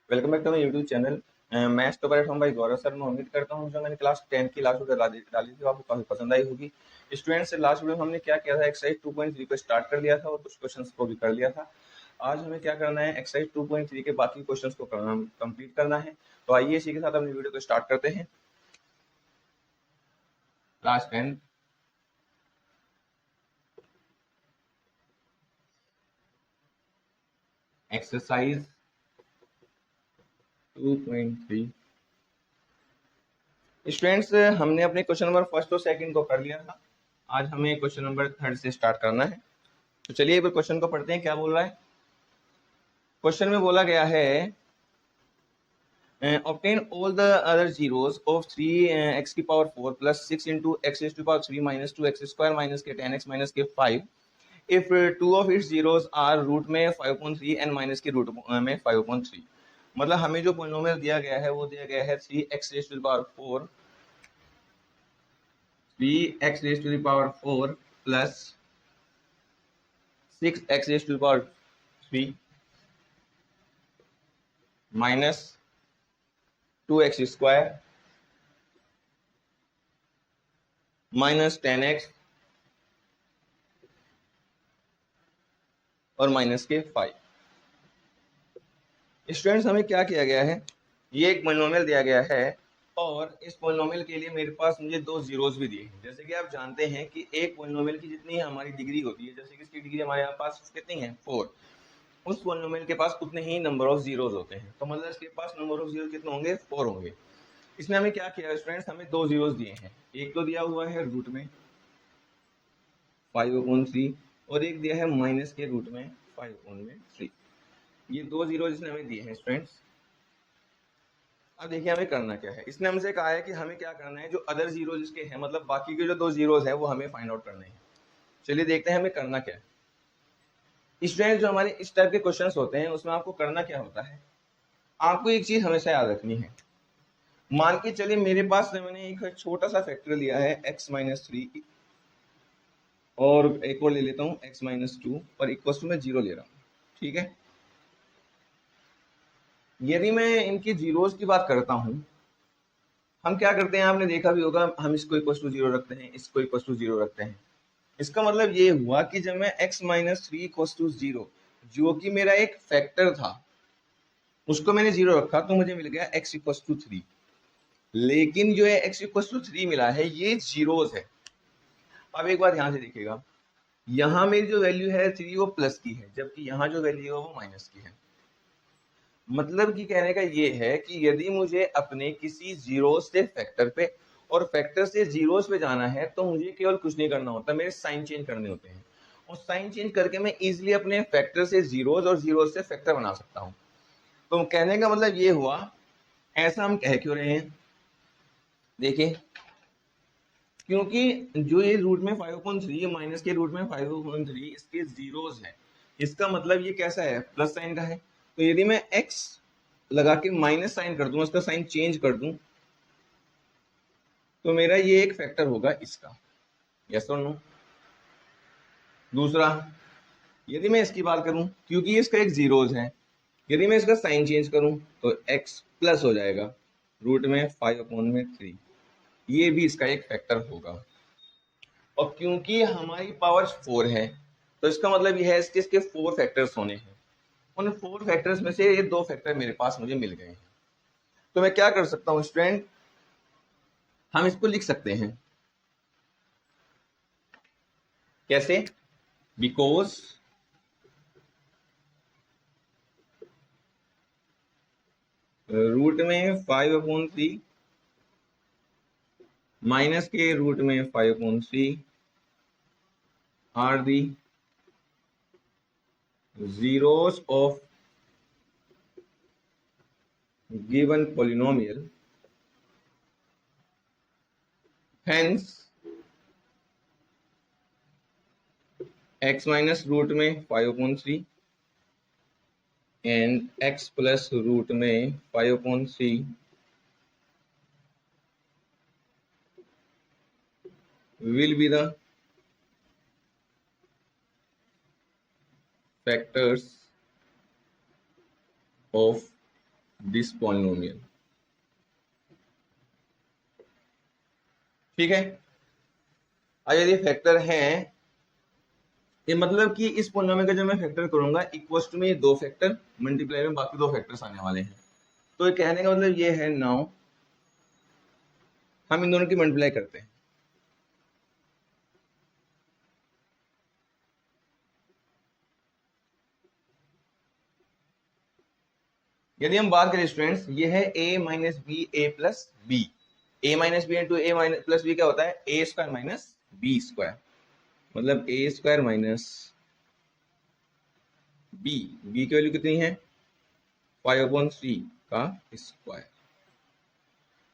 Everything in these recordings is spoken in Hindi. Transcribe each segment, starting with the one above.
Welcome back to my YouTube channel. मैं stopper from by Gaurav sir. मैं उम्मीद करता हूँ जो मैंने क्लास 10 की लास्ट वीडियो डाली थी वो आपको काफी पसंद आई होगी। स्टूडेंट्स, लास्ट वीडियो में हमने क्या किया था, एक्सरसाइज 2.3 को स्टार्ट कर लिया था और कुछ क्वेश्चंस को भी कर लिया था। आज हमें क्या करना है, एक्सरसाइज 2.3 के बाकी क्वेश्चंस को करना कंप्लीट करना है। तो आइए इसी के साथ अपनी वीडियो को स्टार्ट करते हैं। Class 10 exercise 2.3। स्टूडेंट्स, हमने अपने क्वेश्चन नंबर फर्स्ट और सेकंड को कर लिया था। आज हमें क्वेश्चन नंबर थर्ड से स्टार्ट करना है। तो चलिए एक बार क्वेश्चन को पढ़ते हैं, क्या बोल रहा है। क्वेश्चन में बोला गया है obtain all the other zeros of 3 x की power 4 plus 6 into x raised to power 3 minus 2x square minus के 10x minus के 5 if two of its zeros are root में 5.3 and माइनस के रूट में 5.3। मतलब हमें जो पोलिनोमियल दिया गया है वो दिया गया है 3x raised to the power 4 3x raised to the power 4 plus 6x raised to the power 3 minus 2x square minus 10x और माइनस के 5। स्टूडेंट्स, हमें क्या किया गया है, ये एक पोलिनोमियल दिया गया है और इस पोलिनोमियल के लिए मेरे पास मुझे दो जीरोस भी दिए हैं। जैसे कि आप जानते हैं कि एक पोलिनोमियल की जितनी हमारी डिग्री होती है, जैसे कि इसकी डिग्री हमारे पास कितनी है 4, उस पोलिनोमियल के पास उतने ही नंबर ऑफ जीरोस होते हैं। तो मतलब इसके पास नंबर ऑफ जीरो कितने होंगे, 4 होंगे। इसने हमें क्या किया स्टूडेंट्स, हमें दो जीरोस दिए हैं। एक तो दिया हुआ है रूट में 5/3 और एक दिया है माइनस के रूट में 5/3। ये दो जीरो जिसने हमें दिए हैं स्टूडेंट्स। अब देखिए हमें करना क्या है। इसने हमसे कहा है कि हमें क्या करना है, जो अदर जीरो जिसके हैं, मतलब बाकी के जो दो जीरोस हैं वो हमें फाइंड आउट करने हैं। चलिए देखते हैं हमें करना क्या है। स्टूडेंट, जो हमारे इस टाइप के क्वेश्चंस होते हैं उसमें आपको करना क्या होता है, आपको एक चीज हमेशा याद रखनी है। मान के चलिए मेरे पास मैंने एक छोटा सा फैक्टर लिया है x-3 और एक और ले लेता हूँ x-2 और इक्वल टू में 0 ले रहा हूँ। ठीक है, यदि मैं इनकी जीरोस की बात करता हूँ, हम क्या करते हैं आपने देखा भी होगा, हम इसको इक्वल टू 0 रखते हैं, इसको इक्वल टू 0 रखते हैं। इसका मतलब ये हुआ कि जब मैं x-3 इक्वल टू 0, जो कि मेरा एक फैक्टर था, उसको मैंने 0 रखा तो मुझे मिल गया x इक्वल टू 3। लेकिन जो है x इक्वल टू 3 मिला है ये जीरोस है। अब एक बार ध्यान से देखिएगा, यहाँ मेरी जो वैल्यू है 3 वो प्लस की है, जबकि यहाँ जो वैल्यू है वो माइनस की है। मतलब कि कहने का ये है कि यदि मुझे अपने किसी जीरो से फैक्टर पे और फैक्टर से जीरोस पे जाना है तो मुझे केवल कुछ नहीं करना होता, मेरे साइन चेंज करने होते हैं। और साइन चेंज करके मैं इजीली अपने फैक्टर से जीरोस और जीरोस से फैक्टर बना सकता हूँ। तो कहने का मतलब ये हुआ, ऐसा हम कह क्यों रहे हैं, देखिए क्योंकि जो ये रूट में 5/3 माइनस के रूट में 5/3 इसके जीरोस है। इसका मतलब ये कैसा है, प्लस साइन का है। तो यदि मैं x लगा के माइनस साइन कर दूं, इसका साइन चेंज कर दूं, तो मेरा ये एक फैक्टर होगा इसका। यस और नो। दूसरा, यदि मैं इसकी बात करूं, क्योंकि इसका एक जीरोस है, यदि मैं इसका साइन चेंज करूं तो x प्लस हो जाएगा रूट में 5/3। ये भी इसका एक फैक्टर होगा। और क्योंकि हमारी पावर 4 है तो इसका मतलब यह है कि इसके 4 फैक्टर्स होने हैं। उन 4 फैक्टर्स में से ये 2 फैक्टर मेरे पास मुझे मिल गए हैं। तो मैं क्या कर सकता हूं स्टूडेंट, हम इसको लिख सकते हैं कैसे, बिकॉज रूट में 5/3 माइनस के रूट में 5/3 are the zeros of given polynomial, hence x minus root में 5/3 and x plus रूट में 5/3 will be the factors of this polynomial. ठीक है, अब यदि फैक्टर है, ये मतलब कि इस पॉलिनोमियल का जब मैं फैक्टर करूंगा इक्वल टू में ये दो फैक्टर मल्टीप्लाई में बाकी दो फैक्टर्स आने वाले हैं। तो ये कहने का मतलब ये है, नाउ हम इन दोनों की मल्टीप्लाई करते हैं। यदि हम बात करें स्टूडेंट्स, ये है a minus B A plus B. A minus B into A minus plus B क्या होता है, A square minus B square, मतलब A square minus B. B की वैल्यू कितनी है, 5/3 का स्क्वायर।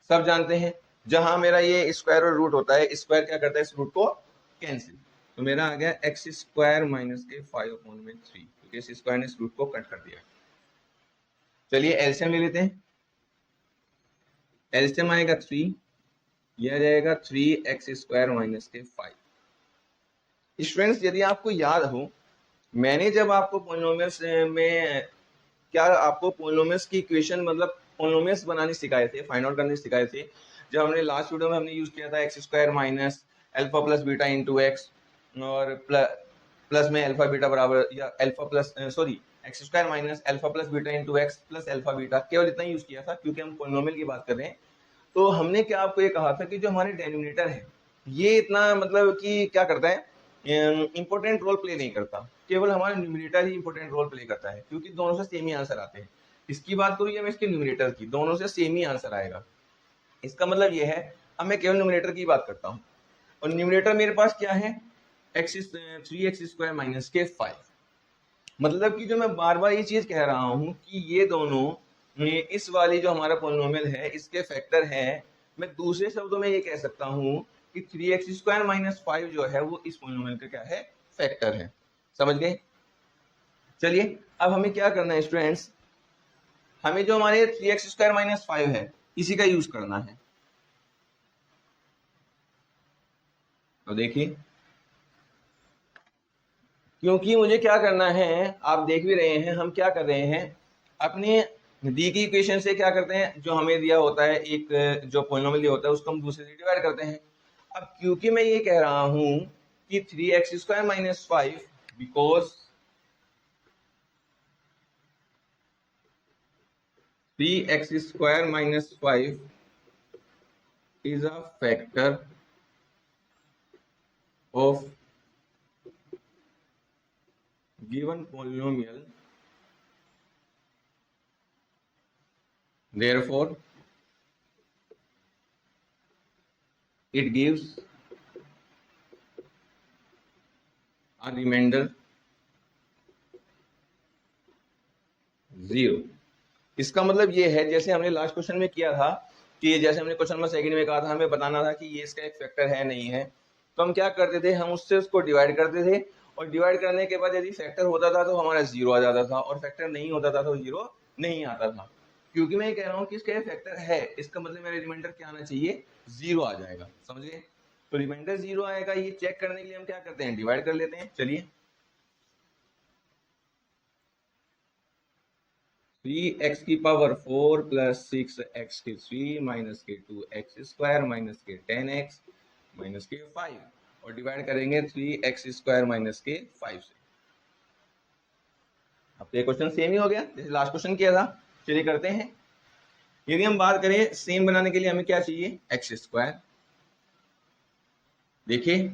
सब जानते हैं जहां मेरा ये स्क्वायर और रूट होता है, स्क्वायर क्या करता है, इस रूट को कैंसिल। तो मेरा आ गया एक्स स्क्वायर माइनस के 5/3, क्योंकि इस स्क्वायर ने इस रूट को कट कर दिया। चलिए एलसीएम ले लेते हैं। एलसीएम आएगा 3, यह जाएगा 3x² माइनस के 5। स्टूडेंट्स यदि आपको याद हो, मैंने जब आपको पॉलिनोमियल्स में क्या आपको पॉलिनोमियल्स की इक्वेशन मतलब पॉलिनोमियल्स बनाने सिखाए थे, फाइंड आउट करने सिखाए थे। जब हमने लास्ट वीडियो में हमने यूज किया था x² minus alpha plus beta into x, और प्लस में अल्फा बीटा बराबर या alpha plus sorry x² minus alpha plus beta into x plus alpha beta, केवल इतना यूज किया था क्योंकि हम पॉलिनोमियल की बात कर रहे हैं। तो हमने क्या आपको ये कहा था कि जो हमारे डेनोमिनेटर है ये इतना मतलब कि क्या करता है, इंपॉर्टेंट रोल प्ले नहीं करता, केवल हमारा न्यूमिनेटर ही इंपॉर्टेंट रोल प्ले करता है, क्योंकि दोनों से सेम ही आंसर आते हैं। इसकी बात करूँ या मैं इसके न्यूमिनेटर की, दोनों से सेम ही आंसर आएगा। इसका मतलब ये है, अब मैं केवल न्यूमिनेटर की बात करता हूँ, और न्यूमिनेटर मेरे पास क्या है, 3x² माइनस के 5। मतलब कि जो मैं बार बार ये चीज कह रहा हूँ कि ये दोनों इस वाली जो हमारा पॉलिनोमियल है इसके फैक्टर है। मैं दूसरे शब्दों में ये कह सकता हूँ कि 3x² माइनस 5 जो है वो इस पॉलिनोमियल का क्या है, फैक्टर है। समझ गए। चलिए अब हमें क्या करना है स्टूडेंट्स, हमें जो हमारे 3x² माइनस 5 है इसी का यूज करना है। तो देखिए, क्योंकि मुझे क्या करना है, आप देख भी रहे हैं हम क्या कर रहे हैं, अपने दी की इक्वेशन से क्या करते हैं, जो हमें दिया होता है एक जो पॉलिनोमियल दिया होता है उसको हम दूसरे से डिवाइड करते हैं। अब क्योंकि मैं ये कह रहा हूं कि 3x² minus 5 because 3x² minus 5 is a factor of given polynomial, therefore it gives a remainder 0। इसका मतलब ये है, जैसे हमने लास्ट क्वेश्चन में किया था कि जैसे हमने क्वेश्चन नंबर सेकंड में कहा था हमें बताना था कि ये इसका एक फैक्टर है नहीं है, तो हम क्या करते थे, हम उससे उसको डिवाइड करते थे, और डिवाइड करने के बाद यदि फैक्टर होता था तो हमारा 0 आ जाता था, और फैक्टर नहीं होता था तो 0 नहीं आता था। क्योंकि मैं ये कह रहा हूँ कि इसका फैक्टर है, इसका मतलब मेरा रिमाइंडर क्या आना चाहिए, 0 आ जाएगा। समझ गए। तो रिमाइंडर 0 आएगा, ये चेक करने के लिए हम क्या करते हैं, डिवाइड कर लेते हैं। चलिए 3x की पावर 4 प्लस 6x के 3 माइनस के 2x² माइनस के 10x माइनस के 5, और डिवाइड करेंगे 3x² माइनस के 5 से। अब तो ये क्वेश्चन सेम ही हो गया जैसे लास्ट क्वेश्चन किया था। चलिए करते हैं। यदि हम बात करें सेम बनाने के लिए हमें क्या चाहिए, x²। देखिए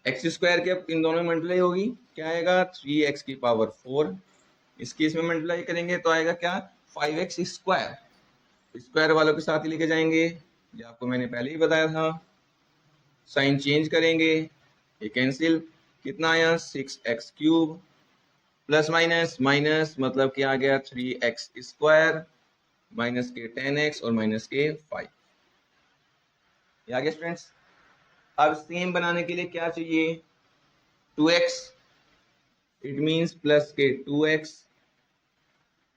x² की अब इन दोनों में मल्टीप्लाई होगी, क्या आएगा 3x की पावर 4, इस केस में मल्टीप्लाई करेंगे तो आएगा क्या 5x²। स्क्वायर वालों के साथ ही लेके जाएंगे, ये आपको मैंने पहले ही बताया था। साइन चेंज करेंगे, ये कैंसिल, कितना आया 6x³ प्लस माइनस माइनस मतलब कि आ गया 3x² माइनस के 10x और माइनस के 5। ये आ गया स्टूडेंट्स। अब सेम बनाने के लिए क्या चाहिए, 2x, इट मीन्स प्लस के 2x,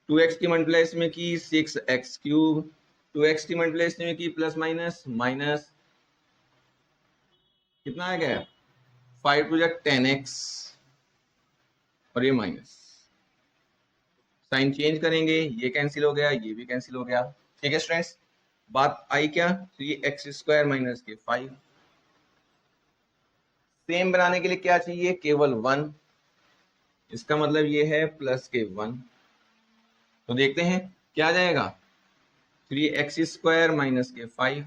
2x की मल्टीप्लाई इसमें की 6x³, 2x की मल्टीप्लाई इसमें की प्लस माइनस माइनस, कितना आ गया 5 टू 10x, और ये माइनस। साइन चेंज करेंगे, ये कैंसिल हो गया, ये भी कैंसिल हो गया। ठीक है स्टूडेंट्स, बात आई क्या? 3x² माइनस के 5। सेम बनाने के लिए क्या चाहिए? केवल 1। इसका मतलब ये है प्लस के 1। तो देखते हैं क्या आ जाएगा। 3x² माइनस के 5,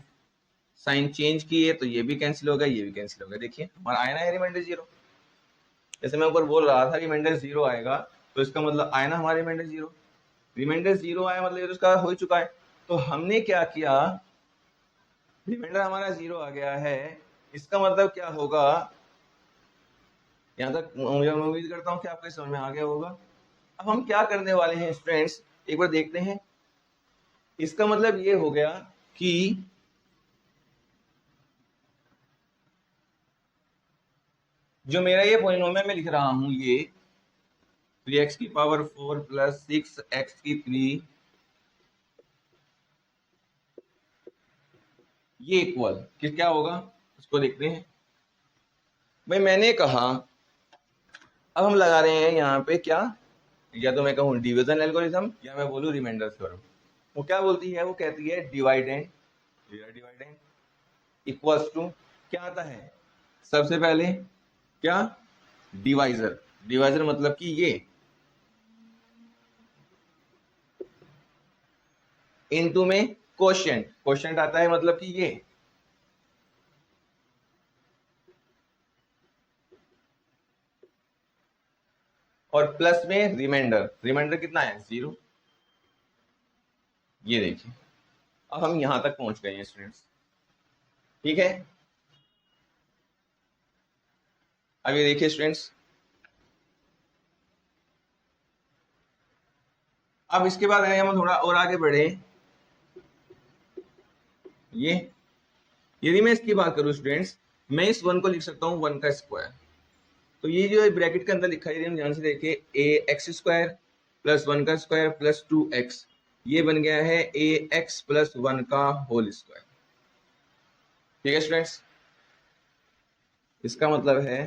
साइन चेंज किए तो ये भी कैंसिल होगा, ये भी कैंसिल होगा। देखिए हमारा आया ना रिमाइंडर 0। जैसे मैं ऊपर बोल रहा था रिमाइंडर 0 आएगा, तो इसका मतलब आया ना हमारा रिमाइंडर 0। रिमाइंडर 0 आया मतलब उसका हो चुका है। तो हमने क्या किया, रिमाइंडर हमारा 0 आ गया है, इसका मतलब क्या होगा, यहाँ तक मुझे उम्मीद करता हूँ कि आपको समझ में आ गया होगा। अब हम क्या करने वाले हैं स्टूडेंट्स, एक बार देखते हैं। इसका मतलब ये हो गया कि जो मेरा ये पॉलिनोमियल मैं लिख रहा हूं, ये 3x की पावर 4 प्लस 6x की 3, ये इक्वल कि क्या होगा उसको देखते हैं। भाई मैंने कहा, अब हम लगा रहे हैं यहाँ पे क्या, या तो मैं कहूँ डिवीजन एल्गोरिथम या मैं बोलूँ रिमाइंडर थ्योरम। वो क्या बोलती है, वो कहती है डिवाइडेंड डिवाइडेंड इक्वल्स टू क्या आता है, सबसे पहले क्या, डिवाइजर। डिवाइजर मतलब कि ये इनटू में कोशेंट, कोशेंट आता है मतलब कि ये, और प्लस में रिमाइंडर। रिमाइंडर कितना है? 0। ये देखिए अब हम यहां तक पहुंच गए हैं स्टूडेंट्स। ठीक है, अब ये देखिए स्टूडेंट्स, अब इसके बाद अगर हम थोड़ा और आगे बढ़े, ये यदि मैं इसकी बात करूं स्टूडेंट्स, मैं इस 1 को लिख सकता हूं 1 का स्क्वायर। तो ये जो ब्रैकेट के अंदर लिखा है, हम ध्यान से देखिए, ax² प्लस 1 का स्क्वायर प्लस 2x, ये बन गया है ax प्लस 1 का होल स्क्वायर। ठीक है स्टूडेंट्स, इसका मतलब है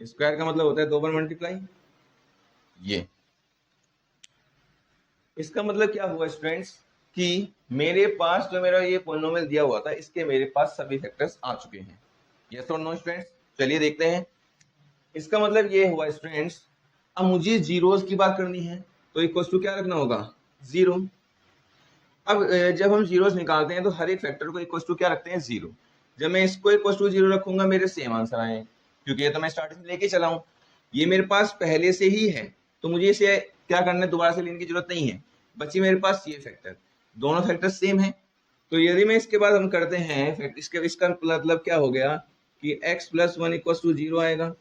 स्क्वायर का मतलब होता है 2 बार मल्टीप्लाई। ये इसका मतलब क्या हुआ स्टूडेंट्स, कि मेरे पास जो मेरा ये पॉलिनोमियल दिया हुआ था, इसके मेरे पास सभी फैक्टर्स आ चुके हैं। यस और नो स्टूडेंट्स? चलिए देखते हैं। इसका मतलब ये हुआ स्टूडेंट्स, अब मुझे जीरोस की बात करनी है, तो इक्वल्स टू क्या रखना होगा? 0। अब जब हम जीरोस निकालते हैं तो हर एक फैक्टर को इक्वल्स टू क्या रखते हैं? 0। जब मैं इसको इक्वल्स टू 0 रखूंगा, मेरे सेम आंसर आए, क्योंकि ये तो मैं स्टार्टिंग से लेके चला हूं, ये मेरे पास पहले से ही है, तो मुझे इसे क्या करना है, दोबारा से लेने की जरूरत नहीं है। बची मेरे पास ये फैक्टर, दोनों फैक्टर सेम है। तो यदि मैं इसके बाद हम करते हैं इसका मतलब क्या हो गया, कि x प्लस 1 इक्वल्स टू 0 आएगा,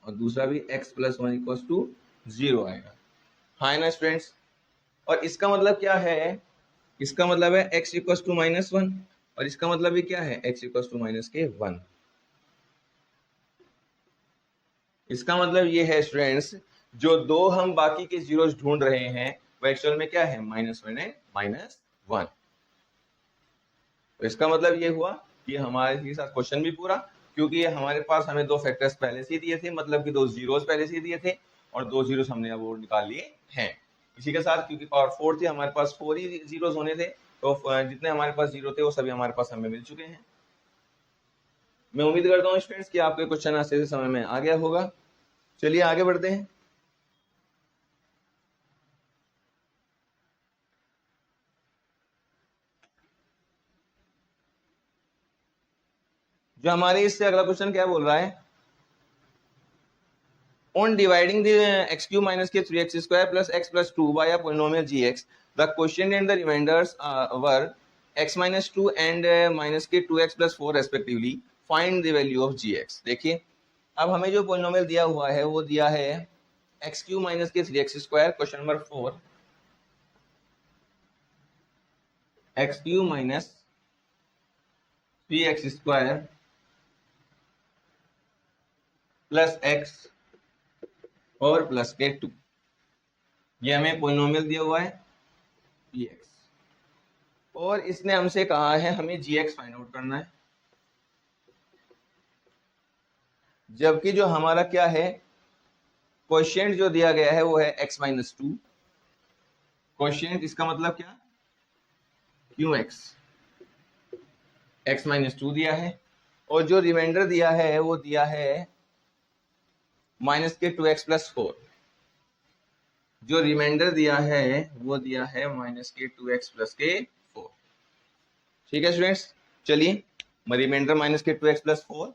और दूसरा भी x प्लस 1 इक्वल्स टू 0 आएगा। हाँ ना स्टूडेंट्स? और इसका मतलब क्या है, इसका मतलब है x इक्वल्स टू -1, और इसका मतलब भी क्या है, x इक्वल्स टू -1। इसका मतलब ये है स्टूडेंट्स, जो दो हम बाकी के जीरोस ढूंढ रहे हैं वो एक्चुअल में क्या है, -1 है, -1। तो इसका मतलब ये हुआ कि हमारे साथ क्वेश्चन भी पूरा, क्योंकि हमारे पास हमें दो फैक्टर्स पहले से ही दिए थे, मतलब कि दो जीरोस पहले से ही दिए थे, और दो जीरोस हमने अब वो निकाल लिए हैं। इसी के साथ, क्योंकि पावर 4 थी, हमारे पास 4 ही जीरोस होने थे, तो जितने हमारे पास जीरो थे वो सभी हमारे पास हमें मिल चुके हैं। मैं उम्मीद करता हूँ स्टूडेंट्स कि आपके क्वेश्चन अच्छे से समझ में आ गया होगा। चलिए आगे बढ़ते हैं। जो हमारे इससे अगला क्वेश्चन क्या बोल रहा है, on dividing the x cube minus k 3x square plus x plus 2 by a polynomial gx, the quotient and the remainders were x minus 2 and minus k 2x plus 4 respectively. Find the value of gx. देखिए अब हमें जो पोलिनोमियल दिया हुआ है वो दिया है x क्यूब माइनस के 3x square, question number 4, x cube minus 3x square plus x और प्लस के 2, ये हमें पोलिनोमियल दिया हुआ है gx, और इसने हमसे कहा है हमें gx फाइंड आउट करना है। जबकि जो हमारा क्या है क्वोशिएंट जो दिया गया है वो है x माइनस टू। क्वोशिएंट इसका मतलब क्या, क्यू एक्स माइनस टू दिया है, और जो रिमाइंडर दिया है वो दिया है माइनस के टू एक्स प्लस फोर। जो रिमाइंडर दिया है वो दिया है माइनस के टू एक्स प्लस के फोर। ठीक है स्टूडेंट्स, चलिए रिमाइंडर माइनस के टू एक्स प्लस फोर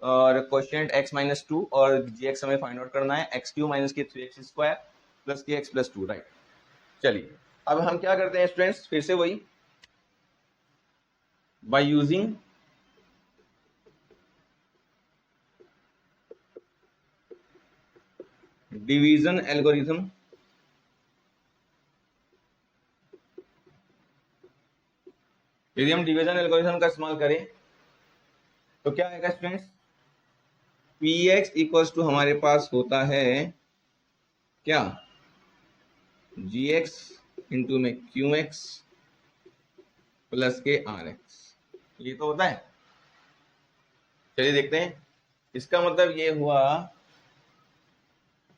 और क्वोशिएंट x माइनस टू और जी एक्स हमें फाइंड आउट करना है एक्स क्यू माइनस के थ्री एक्स स्क्वायर प्लस के एक्स प्लस टू, राइट। चलिए अब हम क्या करते हैं स्टूडेंट्स, फिर से वही बाय यूजिंग डिवीजन एल्गोरिथम। यदि हम डिवीजन एल्गोरिथम का इस्तेमाल करें तो क्या आएगा students, P X equals to हमारे पास होता है क्या, जी एक्स इंटू में क्यू एक्स प्लस के आर एक्स, ये तो होता है। चलिए देखते हैं, इसका मतलब ये हुआ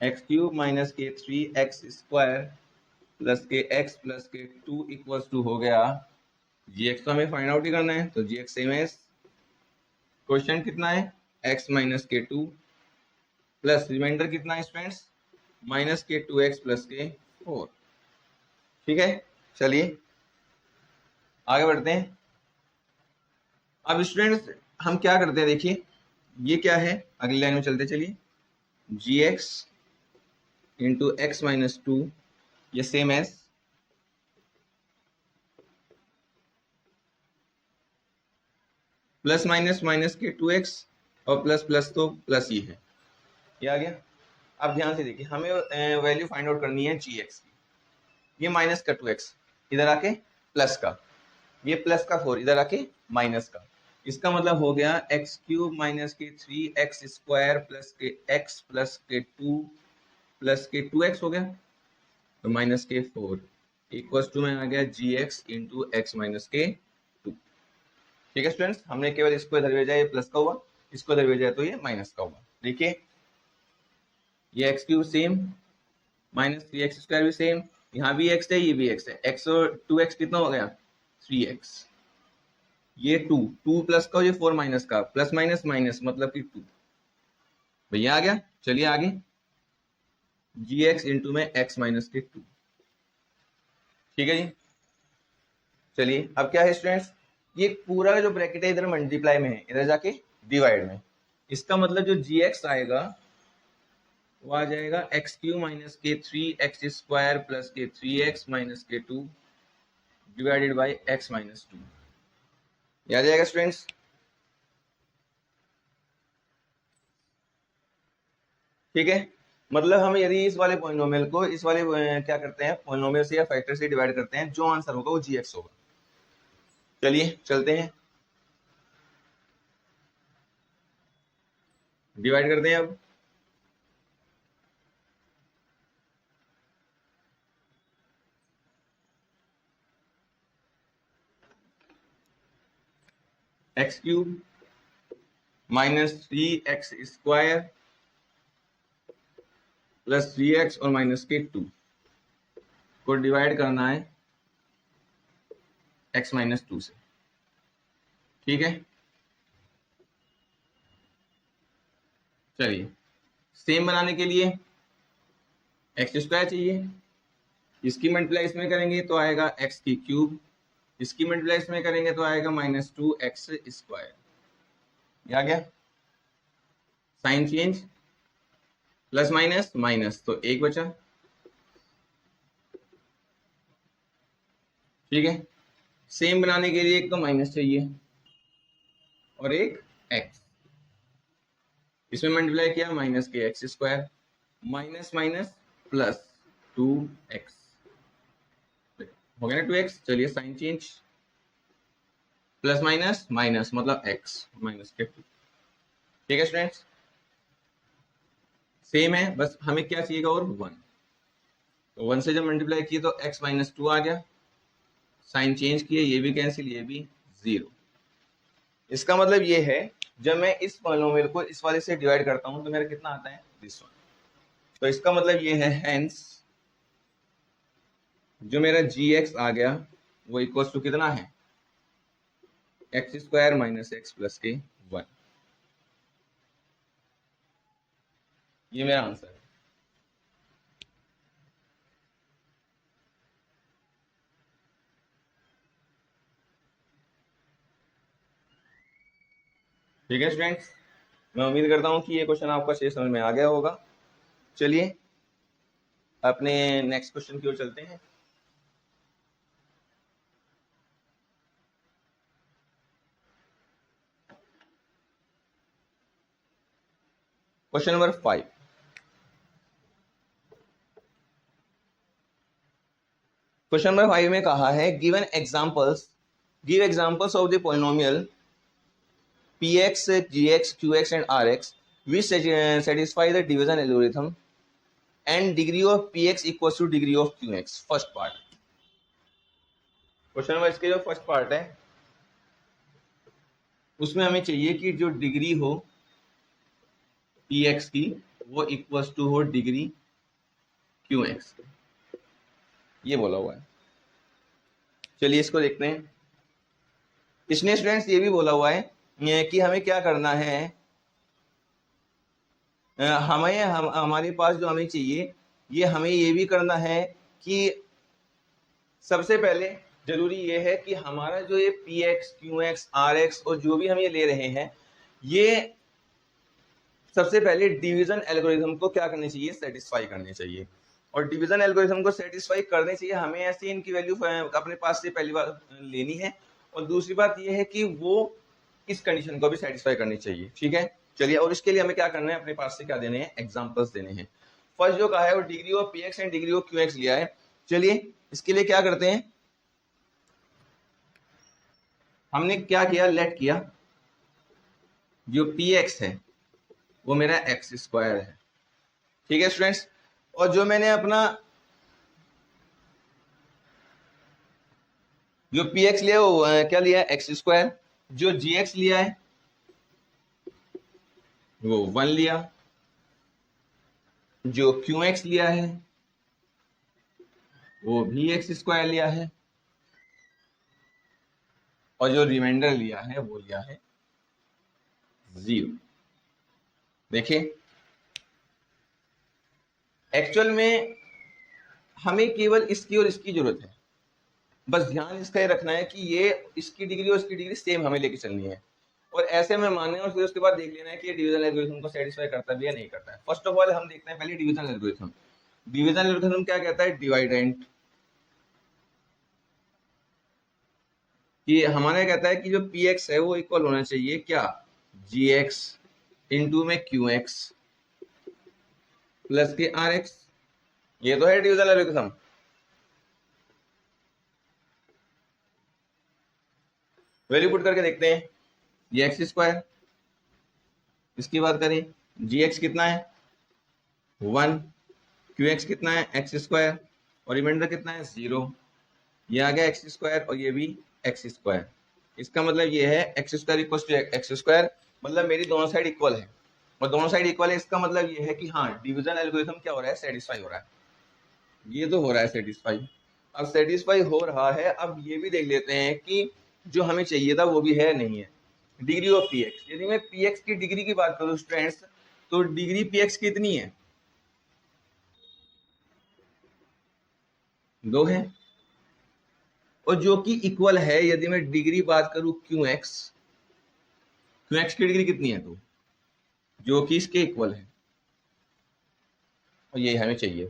एक्स क्यूब माइनस के थ्री एक्स स्क्वायर प्लस के एक्स प्लस के टू इक्वल्स टू हो गया जी एक्स, तो हमें फाइंड आउट ही करना है, तो जी एक्स सेम एस क्वेश्चन कितना है एक्स माइनस के टू प्लस रिमाइंडर कितना है स्टूडेंट्स माइनस के टू एक्स प्लस के फोर। ठीक है, चलिए आगे बढ़ते हैं। अब स्टूडेंट्स हम क्या करते हैं, देखिए ये क्या है, अगली लाइन में चलते चलिए, g x into x minus two ये same as plus minus minus के टू एक्स और प्लस प्लस तो प्लस ही है, ये आ गया। अब ध्यान से देखिए, हमें वैल्यू फाइंड आउट करनी है जी एक्स की, ये माइनस का टू एक्स इधर आके प्लस का, ये प्लस का फोर इधर आके माइनस का, इसका मतलब हो गया एक्स क्यूब माइनस के थ्री एक्स स्क्वायर प्लस के एक्स प्लस के टू प्लस के टू एक्स हो गया, तो माइनस के फोर इक्वल्स टू में आ गया जी एक्स इंटू एक्स माइनस के टू। ठीक है स्टूडेंट्स, हमने केवल इसको इधर भेजा, ये प्लस का हुआ, इसको इधर भेजा तो ये माइनस का हुआ। देखिए ये x cube same minus three x square भी सेम, यहाँ भी एक्स है ये भी एक्स है, एक्स और टू एक्स कितना हो गया थ्री एक्स, ये टू टू प्लस का ये फोर माइनस का, प्लस माइनस माइनस मतलब कि टू, भैया आ गया। चलिए आगे जी एक्स इंटू में एक्स माइनस के टू। ठीक है जी, चलिए अब क्या है स्टूडेंट्स, ये पूरा जो ब्रैकेट है इधर मल्टीप्लाई में है, इधर जाके डिवाइड में, इसका मतलब जो जी एक्स आएगा वो आ जाएगा एक्स क्यू माइनस के थ्री एक्स स्क्वायर प्लस के थ्री एक्स माइनस के two divided by x minus two, ये आ जाएगा स्टूडेंट्स। ठीक है, मतलब हम यदि इस वाले पॉलिनोमियल को इस वाले क्या करते हैं पॉलिनोमियल से या फैक्टर से डिवाइड करते हैं, जो आंसर होगा वो जी एक्स होगा। चलिए चलते हैं, डिवाइड करते हैं अब। X cube minus three x square plus three x और माइनस के टू को डिवाइड करना है एक्स माइनस टू से। ठीक है, चलिए सेम बनाने के लिए एक्स स्क्वायर चाहिए, इसकी मल्टीप्लाई इसमें करेंगे तो आएगा एक्स की क्यूब, इसकी मल्टीप्लाई इसमें करेंगे तो आएगा माइनस टू एक्स स्क्वायर, आ गया। Sign change, plus minus minus तो एक बचा। ठीक है, सेम बनाने के लिए एक तो माइनस चाहिए और एक एक्स, इसमें मल्टीप्लाई किया minus K X square minus minus plus two X हो गया ना टू एक्स। चलिए sign change, plus minus minus मतलब एक्स माइनस के टू। ठीक है स्टूडेंट्स, सेम है, बस हमें क्या चाहिएगा और वन, तो वन से जब मल्टीप्लाई किए तो एक्स माइनस टू आ गया, साइन चेंज किए ये भी कैंसिल ये भी जीरो। इसका मतलब ये है जब मैं इस पॉलिनोमियल को इस वाले से डिवाइड करता हूं तो मेरा कितना आता है, दिस वन। तो इसका मतलब ये है हेंस जो मेरा gx आ गया वो इक्वल टू कितना है, X square minus x plus के 1। ये मेरा आंसर है। ठीक है स्टूडेंट्स, मैं उम्मीद करता हूं कि ये क्वेश्चन आपका सही समझ में आ गया होगा। चलिए अपने नेक्स्ट क्वेश्चन की ओर चलते हैं। Question number 5। क्वेश्चन नंबर 5 में कहा है give examples of the polynomial px, gx, qx and rx which satisfy the division algorithm and degree of px equals to degree of qx। First part, question number इसके जो फर्स्ट पार्ट है उसमें हमें चाहिए कि जो डिग्री हो px की वो इक्वल्स टू हो डिग्री qx, ये बोला हुआ है। चलिए इसको देखते हैं। इसने स्टूडेंट्स ये भी बोला हुआ है कि हमें क्या करना है, हमारे पास जो हमें चाहिए ये हमें ये भी करना है कि सबसे पहले जरूरी ये है कि हमारा जो ये px, qx, rx और जो भी हम ये ले रहे हैं ये सबसे पहले डिवीजन एल्गोरिथम को क्या करनी चाहिए, सेटिस्फाई करनी चाहिए। और डिवीजन एल्गोरिथम को सेटिस्फाई करने चाहिए हमें ऐसे इनकी वैल्यू अपने पास से पहली बार लेनी है, और दूसरी बात ये है कि वो इस कंडीशन को भी सेटिस्फाई करनी चाहिए। ठीक है, चलिए और इसके लिए हमें क्या करना है, अपने पास से क्या देने हैं, एग्जांपल्स देने हैं। फर्स्ट जो कहा है वो degree of px and degree of qx लिया है। चलिए इसके लिए क्या करते हैं, हमने क्या किया, लेट किया जो px है वो मेरा एक्स स्क्वायर है। ठीक है स्टूडेंट्स, और जो मैंने अपना जो px लिया वो क्या लिया है, एक्स स्क्वायर। जो gx लिया है वो 1 लिया, जो qx लिया है वो भी एक्स स्क्वायर लिया है, और जो रिमाइंडर लिया है वो लिया है 0। देखिए एक्चुअल में हमें केवल इसकी और इसकी जरूरत है, बस ध्यान इसका ये रखना है कि ये इसकी डिग्री और इसकी डिग्री सेम हमें लेके चलनी है, और ऐसे में मानना है और फिर उसके बाद देख लेना है कि ये डिवीजन एल्गोरिथम को सेटिस्फाई करता है या नहीं करता है। फर्स्ट ऑफ ऑल हम देखते हैं पहले डिवीजन एल्गोरिथम। डिवीजन एल्गोरिथम क्या कहता है, डिवाइडेंट, कि हमारा कहता है कि जो px है वो इक्वल होना चाहिए क्या, gx इंटू में qx प्लस के rx। ये तो है डिवीजन एल्गोरिथम। वैल्यू पुट करके देखते हैं, ये एक्स स्क्वायर, इसकी बात करें gx कितना है 1, qx कितना है एक्स स्क्वायर, और रिमाइंडर कितना है 0। ये आ गया एक्स स्क्वायर और ये भी एक्स स्क्वायर। इसका मतलब ये है X square equal to X square, मतलब मेरी दोनों साइड इक्वल है, और दोनों साइड इक्वल है इसका मतलब ये है कि हाँ डिवीजन एल्गोरिथम क्या हो रहा है, सेटिस्फाई हो रहा है। ये तो हो रहा है सेटिस्फाई। अब सेटिस्फाई हो रहा है, अब ये भी देख लेते हैं कि जो हमें चाहिए था वो भी है नहीं है। डिग्री ऑफ px, यदि मैं px की डिग्री की बात करूं स्टूडेंट्स तो डिग्री px कितनी है, 2 है, और जो कि इक्वल है यदि मैं डिग्री बात करूं qx की डिग्री कितनी है 2, जो कि इसके इक्वल है, और ये हमें चाहिए।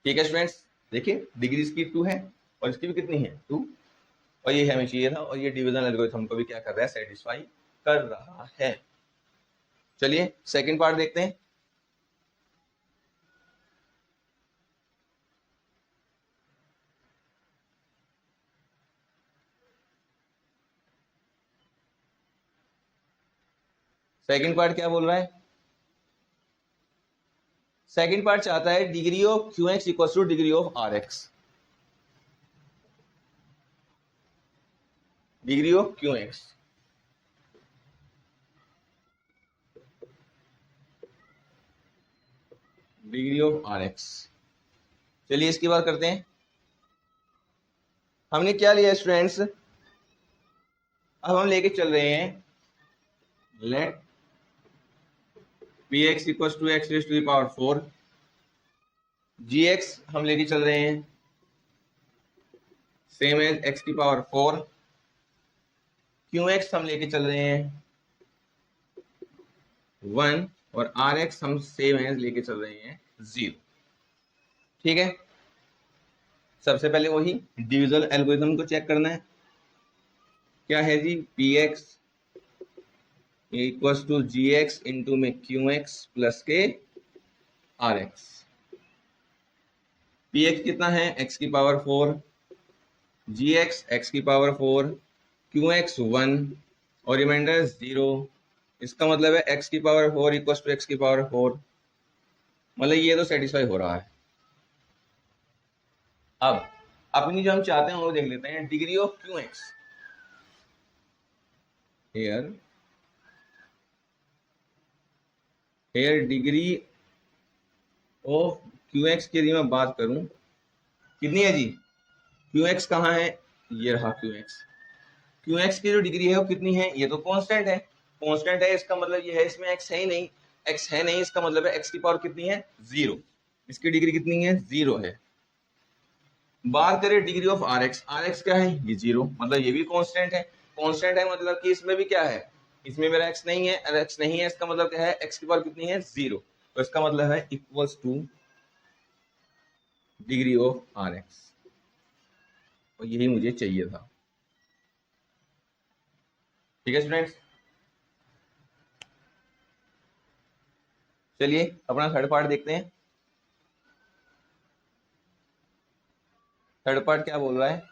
ठीक है स्टूडेंट्स, देखिए डिग्री इसकी 2 है और इसकी भी कितनी है 2, और ये हमें चाहिए था, और ये डिवीजन एल्गोरिथम को भी क्या कर रहा है, सेटिस्फाई कर रहा है। चलिए सेकंड पार्ट देखते हैं। सेकंड पार्ट क्या बोल रहा है, सेकंड पार्ट चाहता है degree of qx equal to degree of rx। Degree of qx degree of R X. चलिए इसकी बात करते हैं। हमने क्या लिया स्टूडेंट्स, अब हम लेके चल रहे हैं let P x equal to X raise to the power 4, ji X हम लेके चल रहे हैं सेम एज एक्स की पावर 4, क्यू एक्स हम लेके चल रहे हैं 1 और आर एक्स हम सेम एज लेके चल रहे हैं 0। ठीक है, सबसे पहले वही डिविजन एल्गोरिथम को चेक करना है। क्या है जी, p x equal to ji x into में क्यू एक्स प्लस के आर एक्स। पी एक्स कितना है, एक्स की पावर 4, जी एक्स एक्स की पावर 4, क्यू एक्स 1 और रिमाइंडर 0। इसका मतलब है एक्स की पावर 4 इक्वल टू एक्स की पावर 4, मतलब ये तो सेटिस्फाई हो रहा है। अब अपनी जो हम चाहते हैं वो देख लेते हैं, degree of Q X. Here degree of Q X की यदि मैं बात करूं कितनी है जी, क्यू एक्स कहाँ है, ये रहा क्यू एक्स। क्यू एक्स की जो डिग्री है वो कितनी है, ये तो कांस्टेंट है। कांस्टेंट है इसका मतलब ये है इसमें एक्स है ही नहीं, एक्स है नहीं इसका मतलब है एक्स की पावर कितनी है 0, इसकी डिग्री कितनी है 0 है। बात करें degree of R X, R X क्या है ये 0, मतलब ये भी कांस्टेंट है। कांस्टेंट है मतलब कि इसमें भी क्या है, इसमें मेरा एक्स नहीं है, अगर एक्स नहीं है इसका मतलब क्या है एक्स की पावर कितनी है 0, तो इसका मतलब है equals to degree of R X, और यही मुझे चाहिए था। ठीक है स्टूडेंट्स, चलिए अपना थर्ड पार्ट देखते हैं। थर्ड पार्ट क्या बोल रहा है,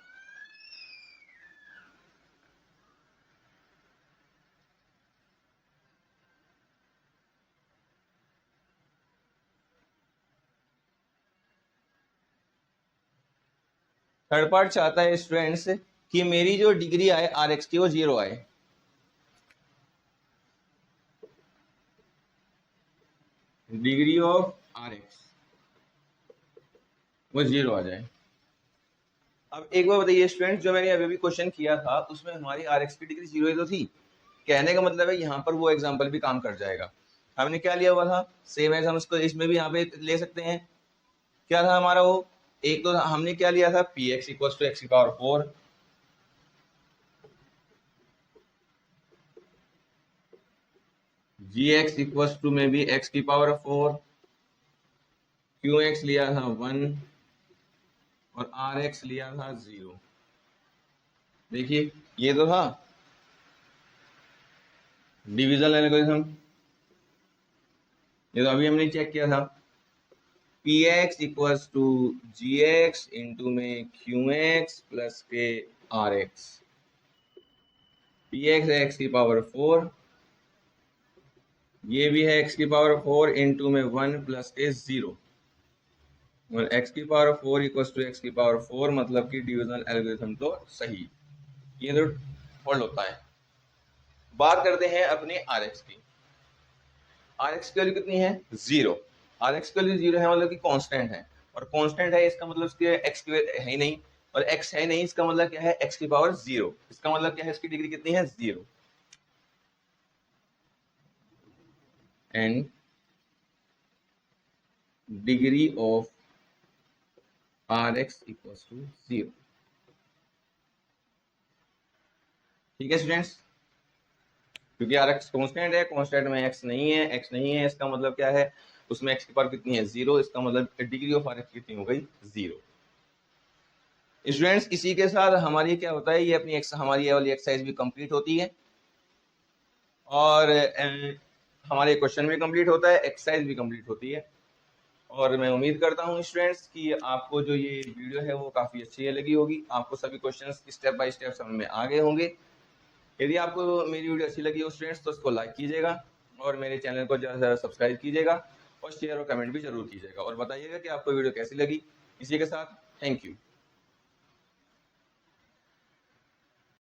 थर्ड पार्ट चाहता है स्टूडेंट्स कि मेरी जो डिग्री आए आर एक्स की वो 0 आए। डिग्री ऑफ आर एक्स वो 0 आ जाए। अब एक बार बताइए स्टूडेंट, जो मैंने अभी भी क्वेश्चन किया था उसमें हमारी आर एक्स की डिग्री 0 ही तो थी। कहने का मतलब है यहाँ पर वो एग्जाम्पल भी काम कर जाएगा। हमने क्या लिया हुआ था, सेम एज हम इसको इसमें भी यहाँ पे ले सकते हैं। क्या था हमारा वो, एक तो हमने क्या लिया था P x equal to x की power 4, ji x equal to में भी एक्स की पावर 4, क्यू एक्स लिया था 1 और आर एक्स लिया था 0। देखिए ये तो था डिविजन एल्गोरिथम, ये तो अभी हमने चेक किया था। P x equal to ji x into में क्यू एक्स प्लस के आर एक्स। पी एक्स है एक्स की पावर 4, ये भी है एक्स की पावर 4 इंटू में 1 प्लस के 0, और एक्स की पावर 4 इक्वल टू एक्स की पावर 4, मतलब कि डिविजनल एल्गोरिथम तो सही, ये तो होल्ड होता है। बात करते हैं अपने आर एक्स की। आर एक्स की वैल्यू कितनी है 0, आर एक्स की वैल्यू 0 है मतलब कि कांस्टेंट है, और कांस्टेंट है इसका मतलब इसके एक्स की है ही नहीं, और एक्स है नहीं इसका मतलब क्या है एक्स की पावर 0, इसका मतलब क्या है इसकी डिग्री कितनी है 0। And degree of R X equal to 0। ठीक है स्टूडेंट्स, क्योंकि आर एक्स कॉन्स्टेंट है, कॉन्स्टेंट में एक्स नहीं है, एक्स नहीं है इसका मतलब क्या है उसमें एक्स की पावर कितनी है 0, इसका मतलब डिग्री ऑफ आर एक्स कितनी हो गई 0। स्टूडेंट्स इसी के साथ हमारी क्या होता है, ये अपनी हमारी ये वाली एक्सरसाइज भी कंप्लीट होती है, और हमारे क्वेश्चन भी कंप्लीट होता है, एक्सरसाइज भी कंप्लीट होती है। और मैं उम्मीद करता हूँ स्टूडेंट्स कि आपको जो ये वीडियो है वो काफ़ी अच्छी लगी होगी, आपको सभी क्वेश्चंस स्टेप बाय स्टेप समझ में आ गए होंगे। यदि आपको मेरी वीडियो अच्छी लगी हो स्टूडेंट्स तो उसको लाइक कीजिएगा, और मेरे चैनल को ज़्यादा से ज़्यादा सब्सक्राइब कीजिएगा, और शेयर और कमेंट भी जरूर कीजिएगा, और बताइएगा कि आपको वीडियो कैसी लगी। इसी के साथ थैंक यू।